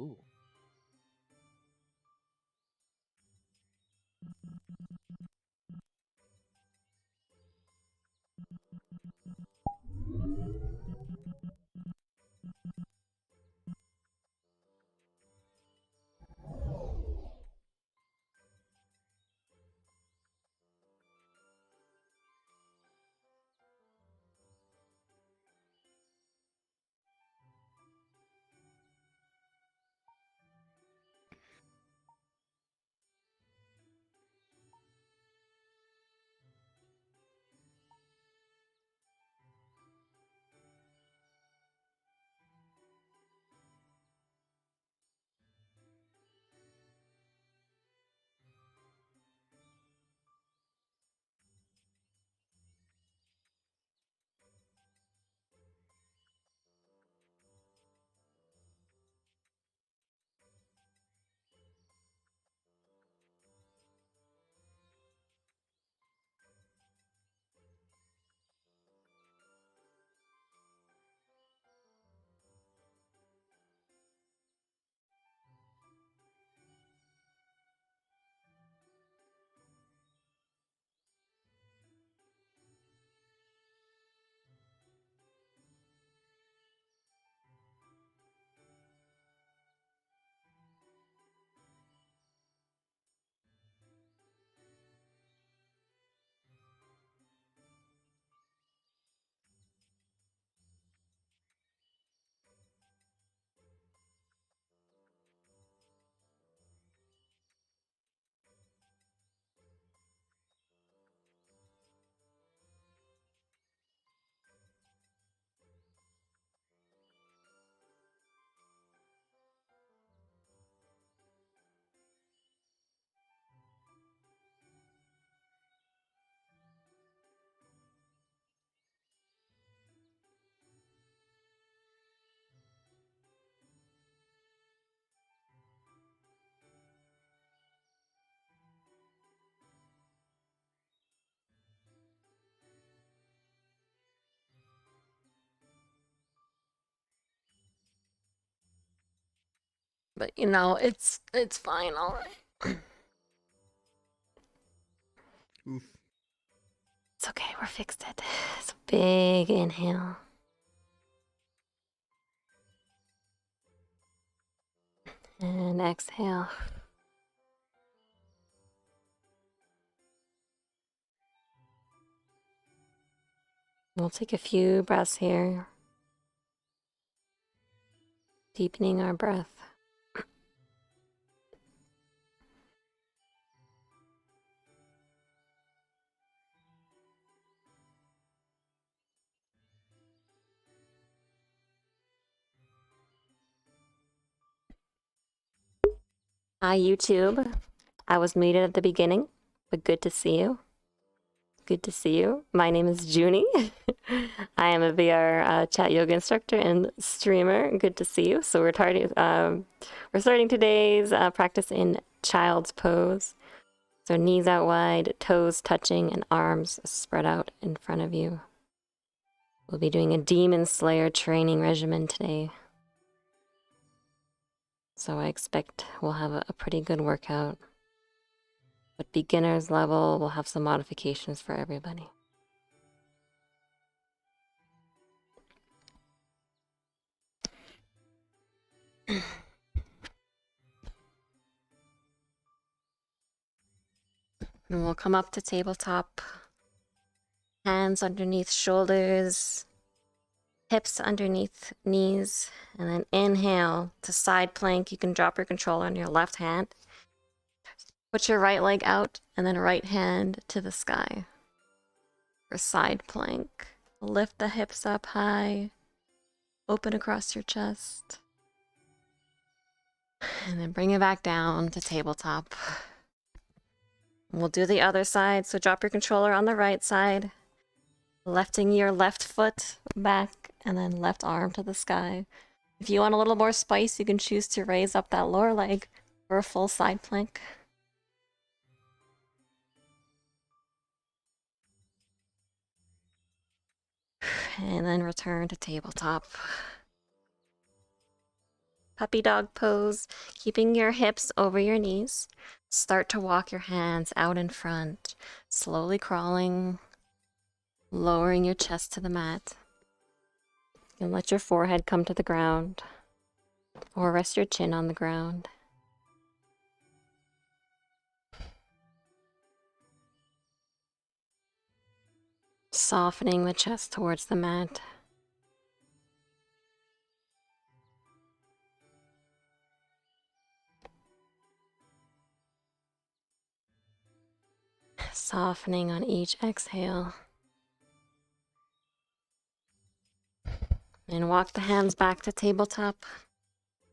Ooh. But you know, it's fine, all right. Oof. It's okay, we're fixed it. It's a big inhale. And exhale. We'll take a few breaths here. Deepening our breath. Hi, YouTube. I was muted at the beginning, but good to see you. Good to see you. My name is Juni. I am a VR chat yoga instructor and streamer. Good to see you. So we're starting today's practice in child's pose. So knees out wide, toes touching, and arms spread out in front of you. We'll be doing a Demon Slayer training regimen today. So I expect we'll have a pretty good workout. But beginner's level, we'll have some modifications for everybody. And we'll come up to tabletop. Hands underneath shoulders. Hips underneath knees, and then inhale to side plank. You can drop your controller on your left hand. Put your right leg out, and then right hand to the sky. For side plank, lift the hips up high, open across your chest, and then bring it back down to tabletop. We'll do the other side, so drop your controller on the right side, lifting your left foot back, and then left arm to the sky. If you want a little more spice, you can choose to raise up that lower leg for a full side plank. And then return to tabletop. puppy dog pose, keeping your hips over your knees. Start to walk your hands out in front, slowly crawling, lowering your chest to the mat. And let your forehead come to the ground, or rest your chin on the ground. Softening the chest towards the mat. Softening on each exhale. And walk the hands back to tabletop.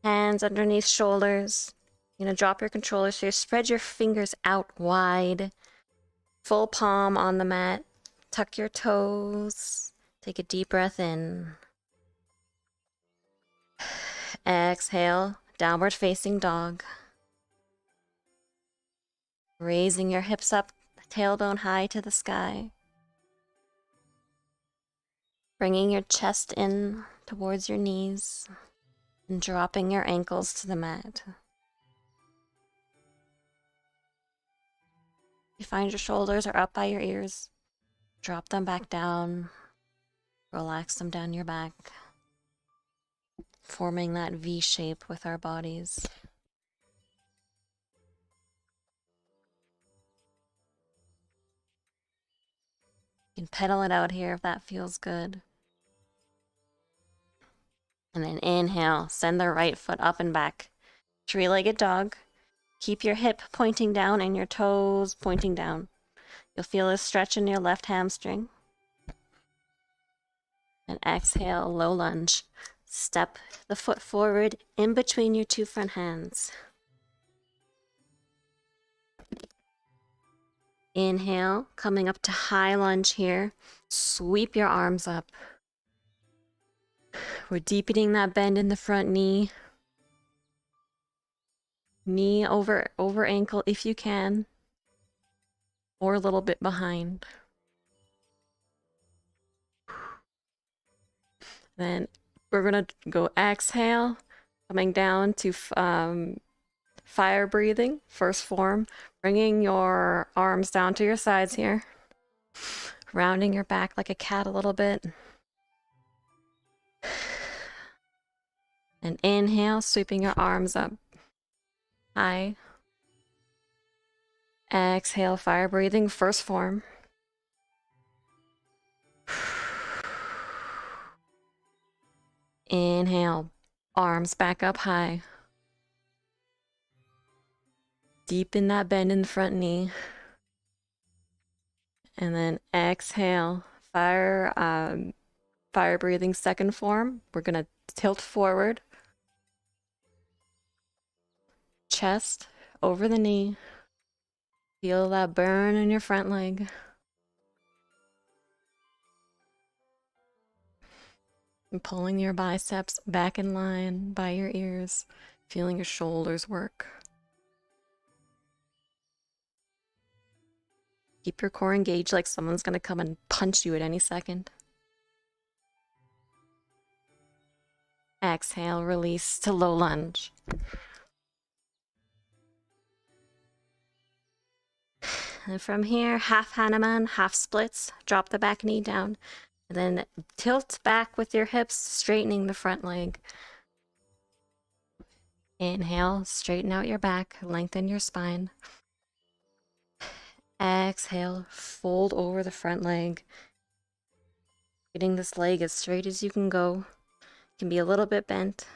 Hands underneath shoulders. You're gonna drop your controllers here. Spread your fingers out wide. Full palm on the mat. Tuck your toes. Take a deep breath in. Exhale, downward facing dog. Raising your hips up, tailbone high to the sky. Bringing your chest in towards your knees and dropping your ankles to the mat. You find your shoulders are up by your ears. Drop them back down. Relax them down your back. Forming that V shape with our bodies. You can pedal it out here if that feels good. And then inhale, send the right foot up and back. Three-legged dog. Keep your hip pointing down and your toes pointing down. You'll feel a stretch in your left hamstring. And exhale, low lunge. Step the foot forward in between your two front hands. Inhale, coming up to high lunge here. Sweep your arms up. We're deepening that bend in the front knee. Knee over ankle if you can. Or a little bit behind. Then we're gonna go exhale, coming down to fire breathing, first form. Bringing your arms down to your sides here. Rounding your back like a cat a little bit. And inhale, sweeping your arms up high. Exhale, fire breathing, first form. Inhale, arms back up high. Deepen that bend in the front knee. And then exhale, fire breathing, second form. We're gonna tilt forward. Chest over the knee. Feel that burn in your front leg. And pulling your biceps back in line by your ears. Feeling your shoulders work. Keep your core engaged like someone's gonna come and punch you at any second. Exhale, release to low lunge. And from here, half Hanuman, half splits. Drop the back knee down. And then tilt back with your hips, straightening the front leg. Inhale, straighten out your back, lengthen your spine. Exhale, fold over the front leg. Getting this leg as straight as you can go. Can be a little bit bent.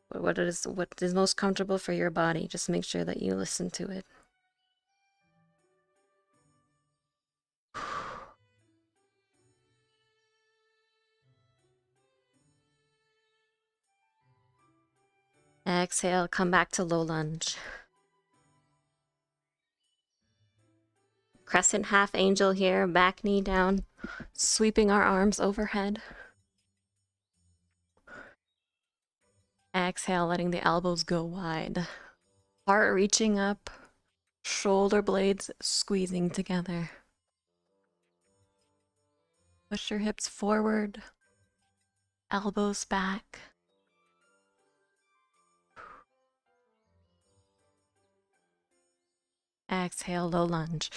But what is most comfortable for your body, just make sure that you listen to it. Exhale, come back to low lunge. Crescent half angel here, back knee down, sweeping our arms overhead. Exhale, letting the elbows go wide. Heart reaching up, shoulder blades squeezing together. Push your hips forward, elbows back. Exhale, low lunge.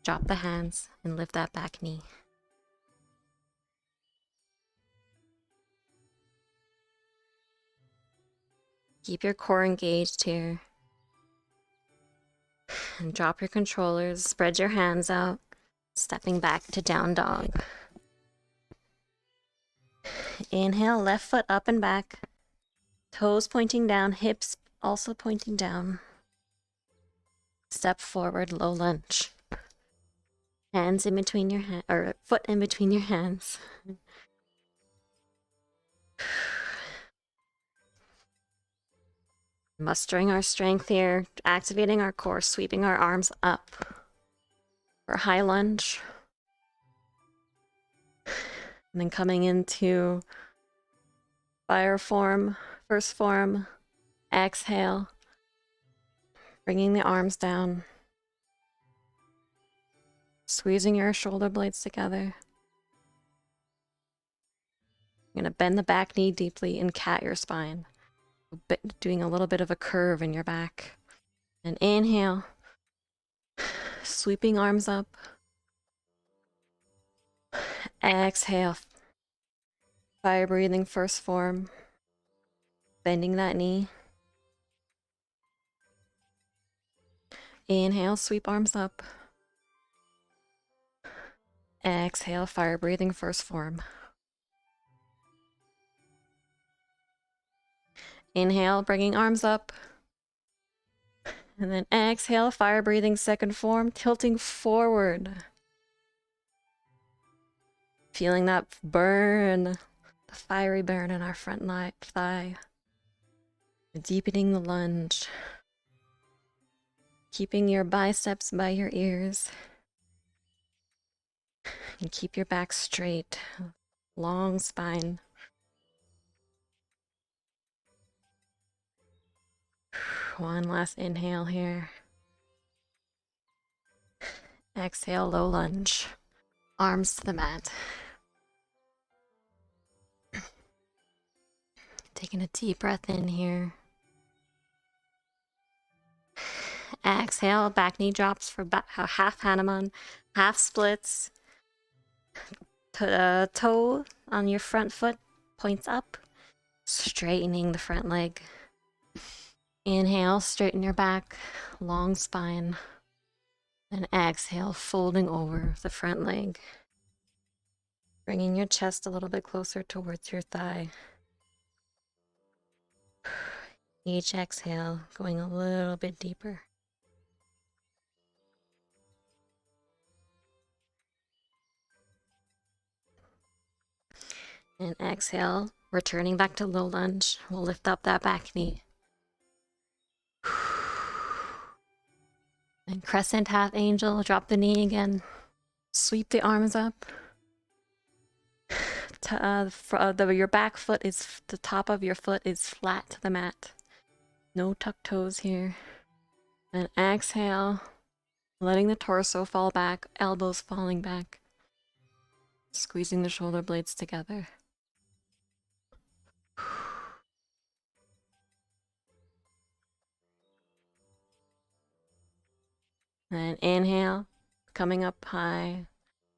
Drop the hands and lift that back knee. Keep your core engaged here. And drop your controllers. Spread your hands out. Stepping back to down dog. Inhale, left foot up and back. Toes pointing down, hips also pointing down. Step forward, low lunge. Hands in between your hands, or foot in between your hands. Mustering our strength here, activating our core, sweeping our arms up for high lunge. And then coming into fire form, first form, exhale, bringing the arms down, squeezing your shoulder blades together. You're gonna bend the back knee deeply and cat your spine, doing a little bit of a curve in your back. And inhale, sweeping arms up. Exhale, fire breathing first form, bending that knee. Inhale, sweep arms up. Exhale, fire breathing first form. Inhale, bringing arms up. And then exhale, fire breathing second form, tilting forward. Feeling that burn, the fiery burn in our front thigh. Deepening the lunge. Keeping your biceps by your ears. And keep your back straight. Long spine. One last inhale here. Exhale, low lunge. Arms to the mat. Taking a deep breath in here. Exhale, back knee drops for half Hanuman, half splits. Toe on your front foot points up, straightening the front leg. Inhale, straighten your back, long spine. And exhale, folding over the front leg. Bringing your chest a little bit closer towards your thigh. Each exhale, going a little bit deeper. And exhale, returning back to low lunge. We'll lift up that back knee. And crescent half angel, drop the knee again. Sweep the arms up. Your back foot is, the top of your foot is flat to the mat. No tuck toes here. And exhale, letting the torso fall back, elbows falling back. Squeezing the shoulder blades together. And inhale, coming up high,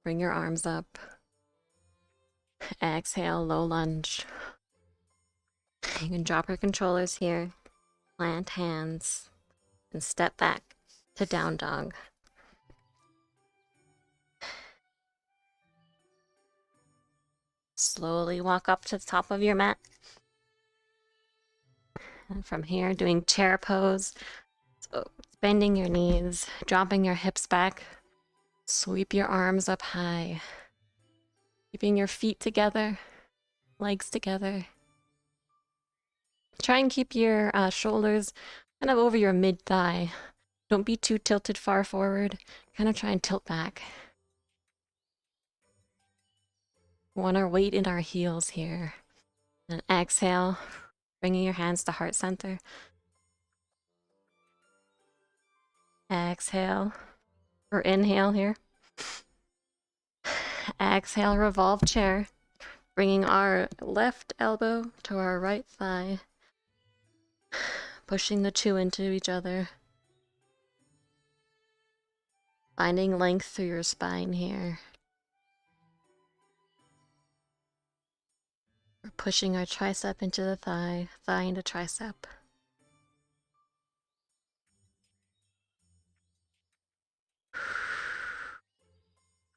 bring your arms up. Exhale, low lunge. You can drop your controllers here, plant hands, and step back to down dog. Slowly walk up to the top of your mat. And from here, doing chair pose. So bending your knees, dropping your hips back. Sweep your arms up high. Keeping your feet together, legs together. Try and keep your shoulders kind of over your mid-thigh. Don't be too tilted far forward. Kind of try and tilt back. We want our weight in our heels here. And exhale, bringing your hands to heart center. Exhale, or inhale here. Exhale, revolve chair. Bringing our left elbow to our right thigh. Pushing the two into each other. Finding length through your spine here. We're pushing our tricep into the thigh, thigh into tricep.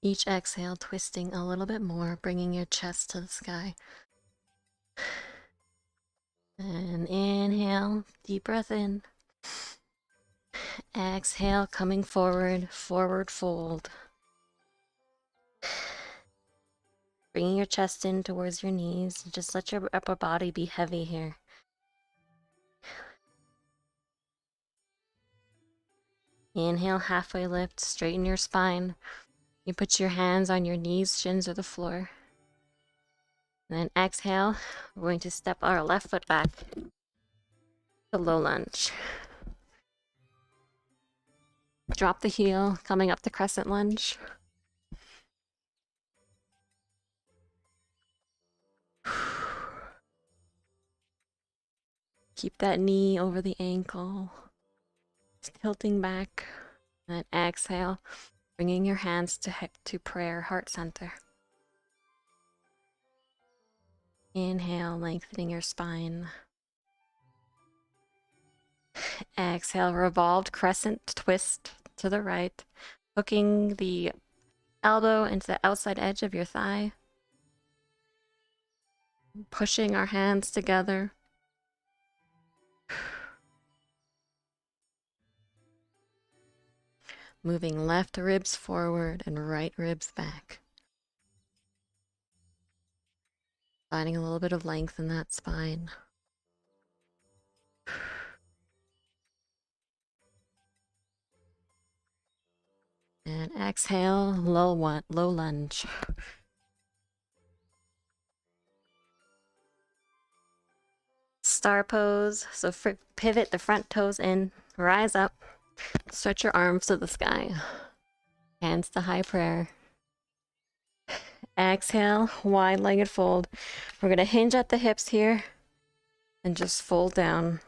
Each exhale, twisting a little bit more, bringing your chest to the sky. And inhale, deep breath in. Exhale, coming forward, forward fold. Bringing your chest in towards your knees. Just let your upper body be heavy here. Inhale, halfway lift, straighten your spine. You put your hands on your knees, shins, or the floor. And then exhale, we're going to step our left foot back to low lunge. Drop the heel, coming up to crescent lunge. Keep that knee over the ankle, tilting back. And then exhale, bringing your hands to prayer, heart center. Inhale, lengthening your spine. Exhale, revolved crescent twist to the right, hooking the elbow into the outside edge of your thigh. Pushing our hands together. Moving left ribs forward and right ribs back. Finding a little bit of length in that spine. And exhale, low lunge. Star pose. So pivot the front toes in, rise up, stretch your arms to the sky. Hands to high prayer. Exhale, wide-legged fold. We're going to hinge at the hips here and just fold down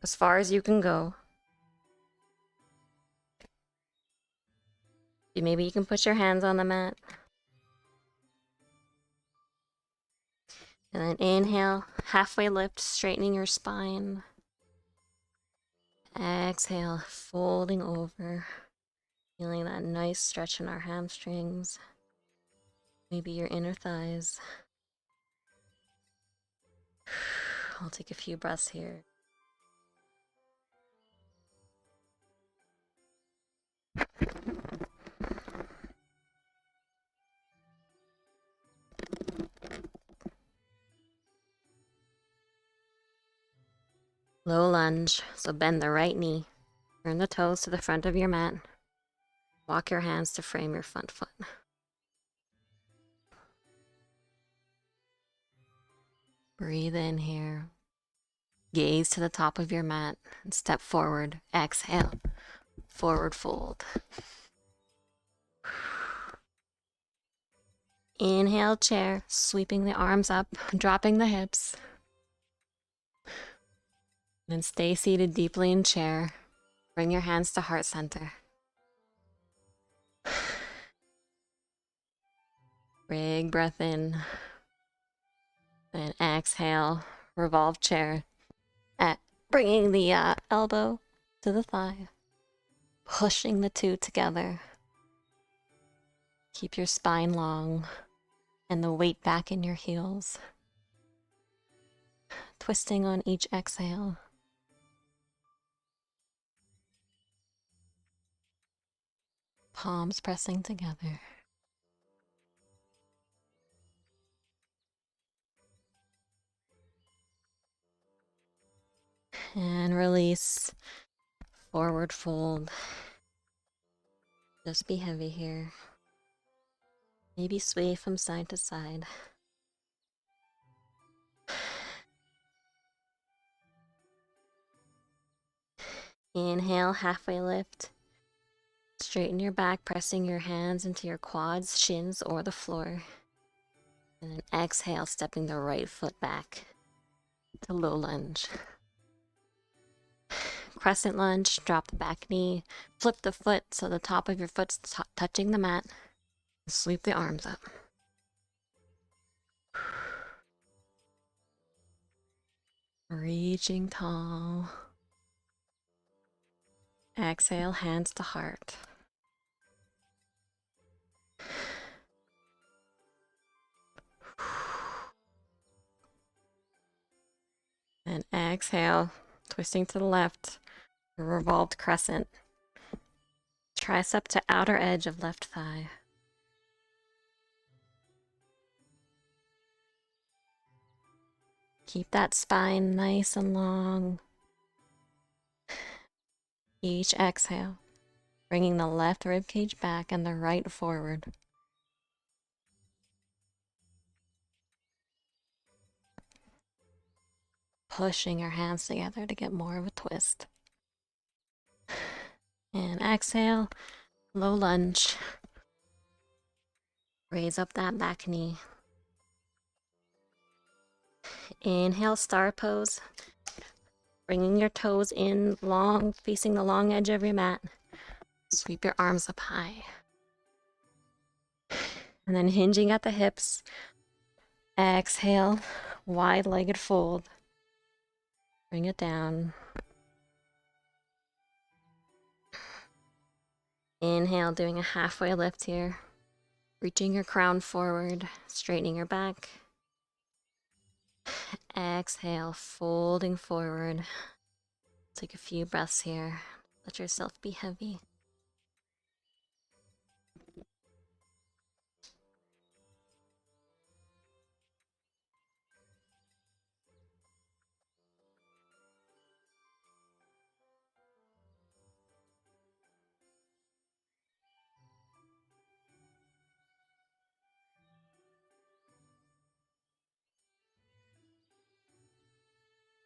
as far as you can go. Maybe you can put your hands on the mat. And then inhale, halfway lift, straightening your spine. Exhale, folding over. Feeling that nice stretch in our hamstrings. Maybe your inner thighs. I'll take a few breaths here. Low lunge, so bend the right knee. Turn the toes to the front of your mat. Walk your hands to frame your front foot. Breathe in here. Gaze to the top of your mat and step forward. Exhale. Forward fold. Inhale, chair, sweeping the arms up, dropping the hips. Then stay seated deeply in chair. Bring your hands to heart center. Big breath in. Then exhale, revolve chair. Bringing the elbow to the thigh. Pushing the two together. Keep your spine long and the weight back in your heels. Twisting on each exhale. Palms pressing together. And release. Forward fold. Just be heavy here. Maybe sway from side to side. Inhale, halfway lift. Straighten your back, pressing your hands into your quads, shins, or the floor. And then exhale, stepping the right foot back to low lunge. crescent lunge, drop the back knee, flip the foot so the top of your foot's touching the mat, sweep the arms up. Reaching tall. Exhale, hands to heart. And exhale, twisting to the left, revolved crescent. Tricep to outer edge of left thigh. Keep that spine nice and long. Each exhale, bringing the left rib cage back and the right forward. Pushing your hands together to get more of a twist. And exhale, low lunge. Raise up that back knee. Inhale, star pose. Bringing your toes in long, facing the long edge of your mat. Sweep your arms up high. And then hinging at the hips. Exhale, wide-legged fold. Bring it down. Inhale, doing a halfway lift here. Reaching your crown forward, straightening your back. Exhale, folding forward. Take a few breaths here. Let yourself be heavy.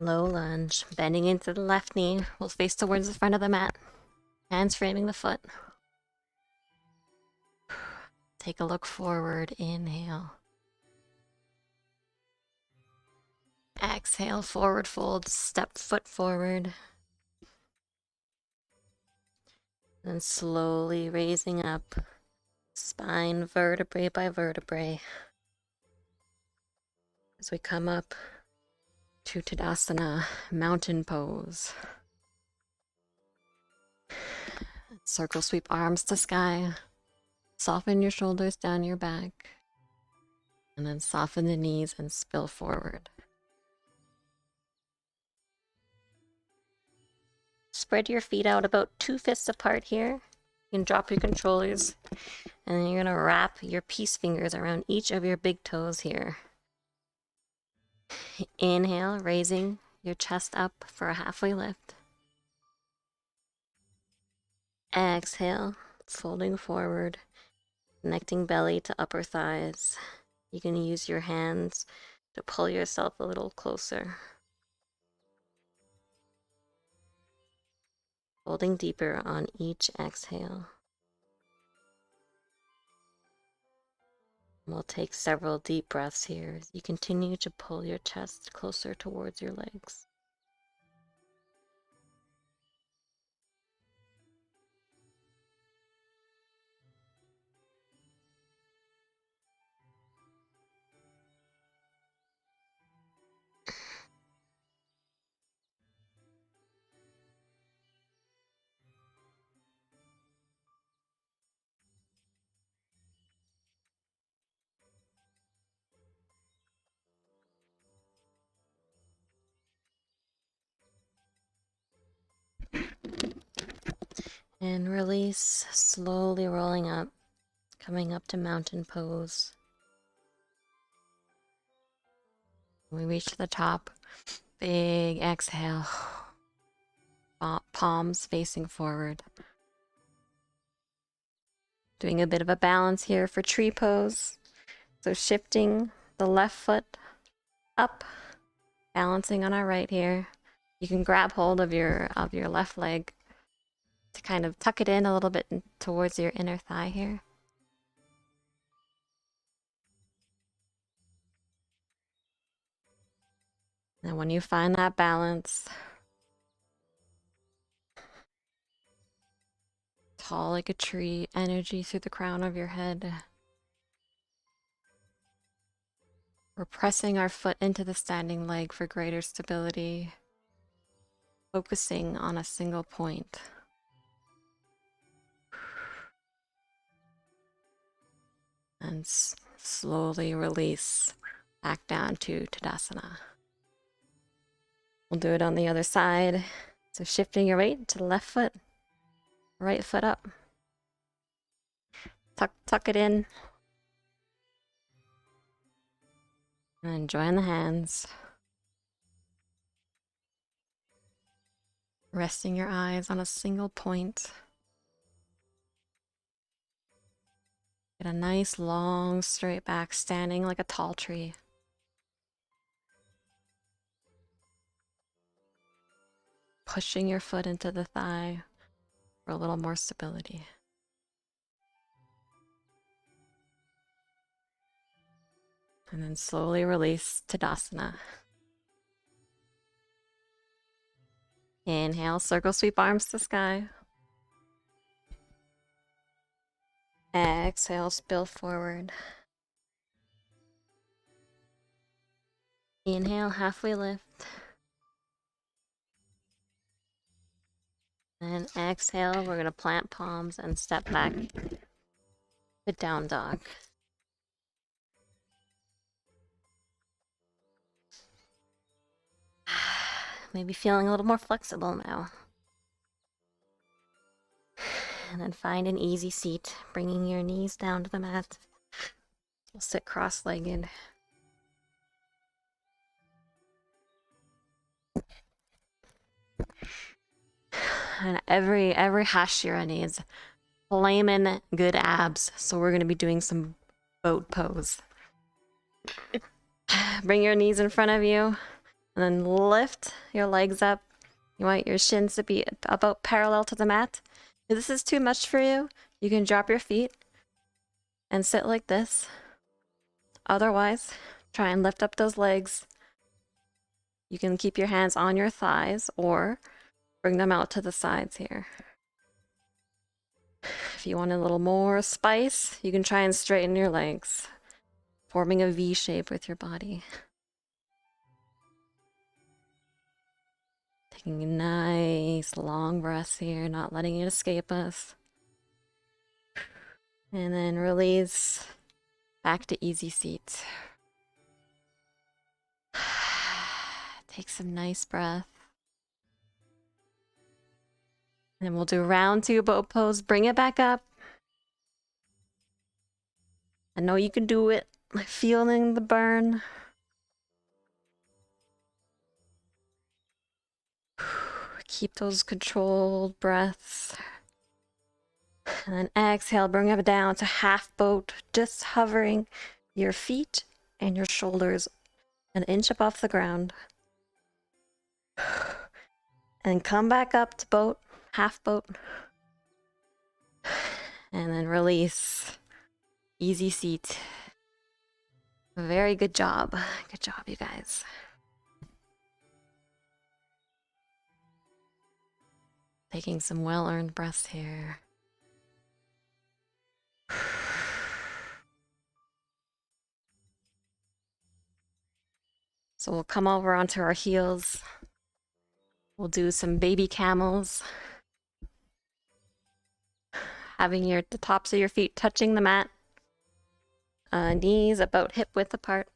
Low lunge, bending into the left knee. We'll face towards the front of the mat. Hands framing the foot. Take a look forward. Inhale. Exhale, forward fold. Step foot forward. Then slowly raising up. Spine vertebrae by vertebrae. As we come up to Tadasana, mountain pose. Circle sweep arms to sky. Soften your shoulders down your back. And then soften the knees and spill forward. Spread your feet out about 2 fists apart here. You can drop your controllers. And then you're going to wrap your peace fingers around each of your big toes here. Inhale, raising your chest up for a halfway lift. Exhale, folding forward, connecting belly to upper thighs. You can use your hands to pull yourself a little closer. Folding deeper on each exhale. We'll take several deep breaths here as you continue to pull your chest closer towards your legs. And release, slowly rolling up, coming up to mountain pose. We reach the top, big exhale, palms facing forward. Doing a bit of a balance here for tree pose. So shifting the left foot up, balancing on our right here. You can grab hold of your left leg to kind of tuck it in a little bit towards your inner thigh here. And when you find that balance, tall like a tree, energy through the crown of your head. We're pressing our foot into the standing leg for greater stability, focusing on a single point. And slowly release back down to Tadasana. We'll do it on the other side. So shifting your weight to the left foot, right foot up. Tuck it in. And join the hands. Resting your eyes on a single point. Get a nice long straight back, standing like a tall tree. Pushing your foot into the thigh for a little more stability. And then slowly release Tadasana. Inhale, circle sweep arms to sky. Exhale, spill forward. Inhale, halfway lift. And exhale, we're gonna plant palms and step back to down dog. Maybe feeling a little more flexible now. And then find an easy seat, bringing your knees down to the mat. We'll sit cross-legged. And every HASHIRA needs flamin' good abs, so we're gonna be doing some boat pose. Bring your knees in front of you, and then lift your legs up. You want your shins to be about parallel to the mat. If this is too much for you, you can drop your feet and sit like this. Otherwise, try and lift up those legs. You can keep your hands on your thighs or bring them out to the sides here. If you want a little more spice, you can try and straighten your legs, forming a V shape with your body. Taking nice long breaths here, not letting it escape us. And then release back to easy seat. Take some nice breath. And we'll do round 2 boat pose. Bring it back up. I know you can do it. Feeling the burn. Keep those controlled breaths. And then exhale, bring it down to half boat, just hovering your feet and your shoulders an inch above the ground. And come back up to boat, half boat. And then release. Easy seat. Very good job. Good job, you guys. Taking some well-earned breaths here. So we'll come over onto our heels. We'll do some baby camels. Having the tops of your feet touching the mat. Knees about hip width apart.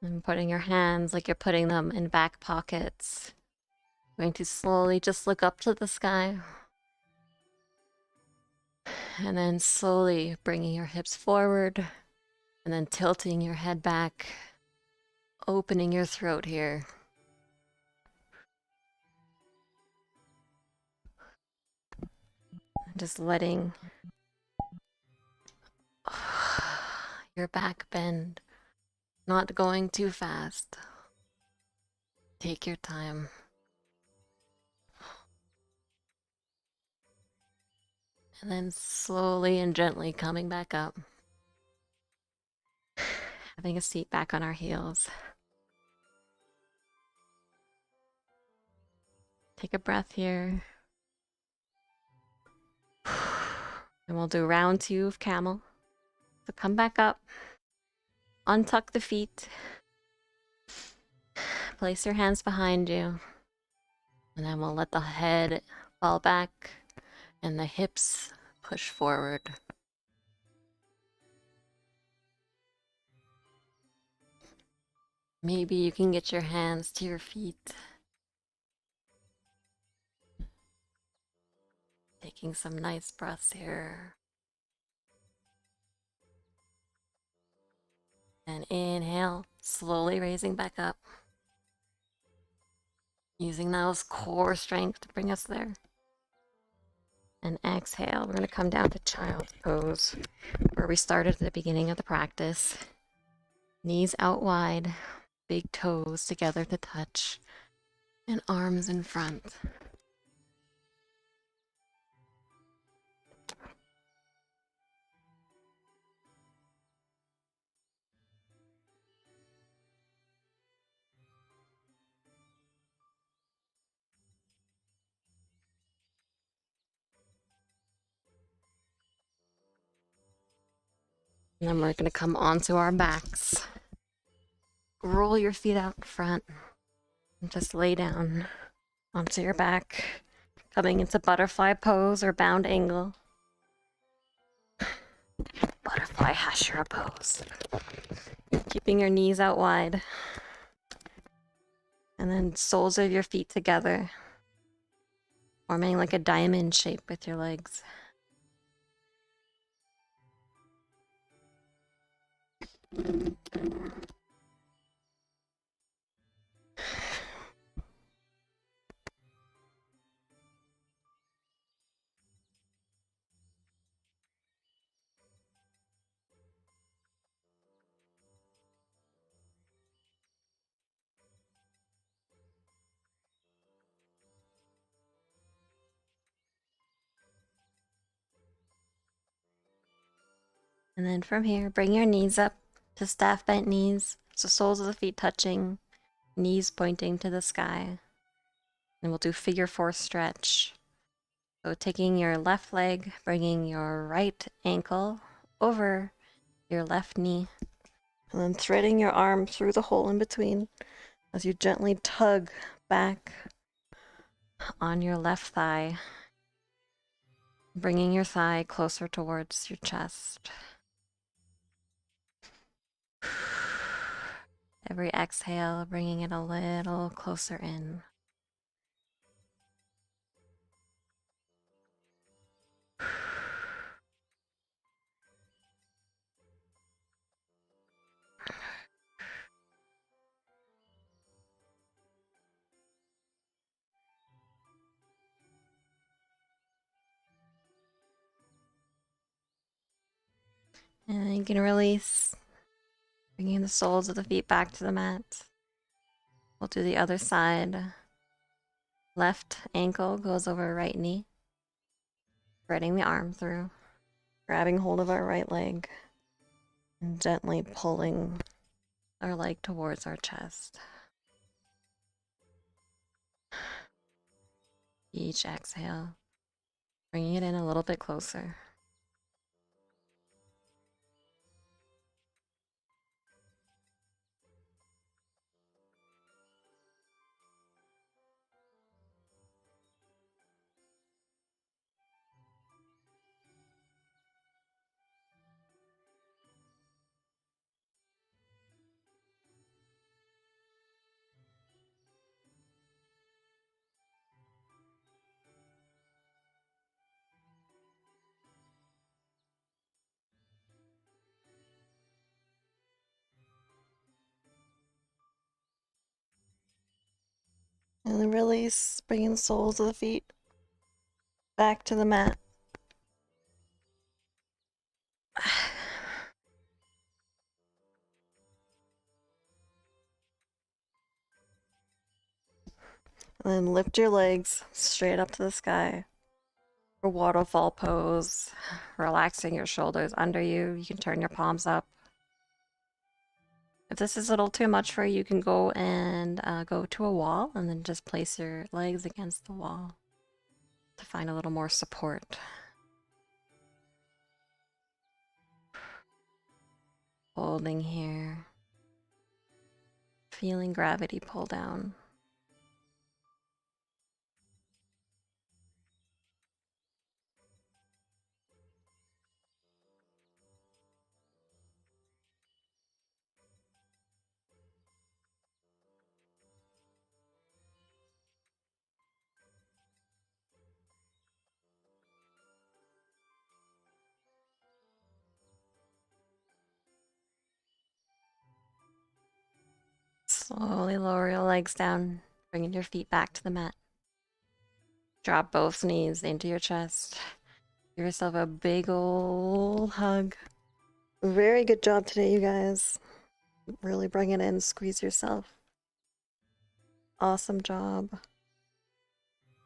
And putting your hands like you're putting them in back pockets. Going to slowly just look up to the sky. And then slowly bringing your hips forward. And then tilting your head back. Opening your throat here. Just letting your back bend. Not going too fast. Take your time. And then slowly and gently coming back up. Having a seat back on our heels. Take a breath here. And we'll do round 2 of camel. So come back up. Untuck the feet. Place your hands behind you. And then we'll let the head fall back and the hips push forward. Maybe you can get your hands to your feet. Taking some nice breaths here. And inhale, slowly raising back up. Using those core strength to bring us there. And exhale, we're going to come down to child's pose, where we started at the beginning of the practice. Knees out wide, big toes together to touch, and arms in front. And then we're going to come onto our backs. Roll your feet out in front and just lay down onto your back, coming into butterfly pose or bound angle. Butterfly HASHIRA pose. Keeping your knees out wide. And then soles of your feet together, forming like a diamond shape with your legs. And then from here, bring your knees up to staff bent knees, so soles of the feet touching, knees pointing to the sky. And we'll do figure 4 stretch. So taking your left leg, bringing your right ankle over your left knee, and then threading your arm through the hole in between as you gently tug back on your left thigh, bringing your thigh closer towards your chest. Every exhale, bringing it a little closer in. And then you can release, bringing the soles of the feet back to the mat. We'll do the other side. Left ankle goes over right knee. Spreading the arm through. Grabbing hold of our right leg. And gently pulling our leg towards our chest. Each exhale, bringing it in a little bit closer. And then release, bringing the soles of the feet back to the mat. And then lift your legs straight up to the sky for waterfall pose, relaxing your shoulders under you. You can turn your palms up. If this is a little too much for you, you can go and go to a wall and then just place your legs against the wall to find a little more support. Holding here. Feeling gravity pull down. Slowly lower your legs down, bringing your feet back to the mat. Drop both knees into your chest. Give yourself a big ol' hug. Very good job today, you guys. Really bring it in, squeeze yourself. Awesome job.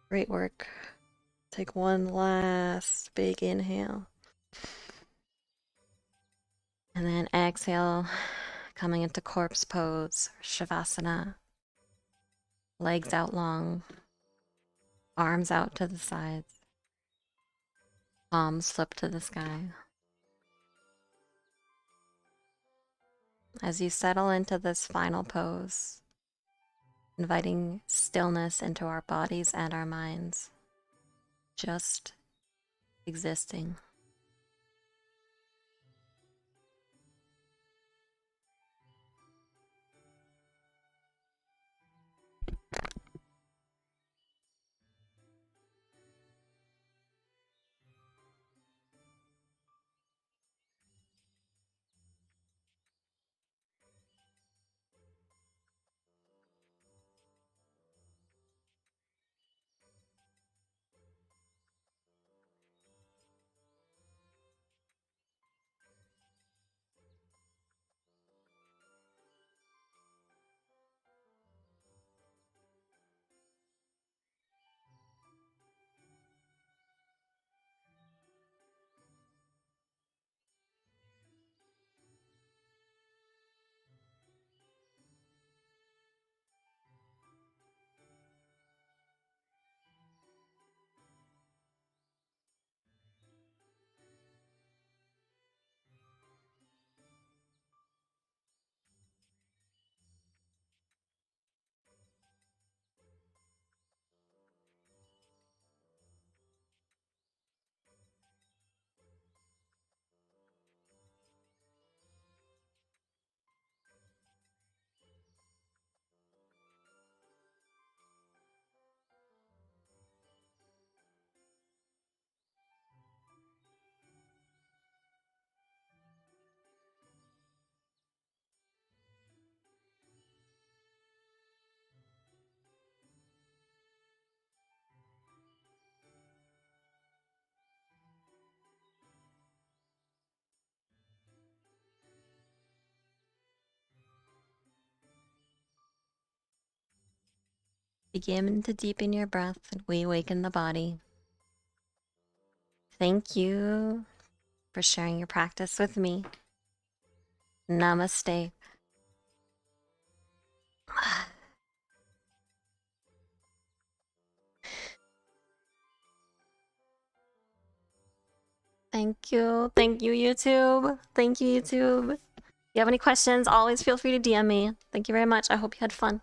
Great work. Take one last big inhale. And then exhale, coming into corpse pose, Shavasana. Legs out long, arms out to the sides, palms flip to the sky. As you settle into this final pose, inviting stillness into our bodies and our minds, just existing. Begin to deepen your breath and we awaken the body. Thank you for sharing your practice with me. Namaste. Thank you. Thank you, YouTube. Thank you, YouTube. If you have any questions, always feel free to DM me. Thank you very much. I hope you had fun.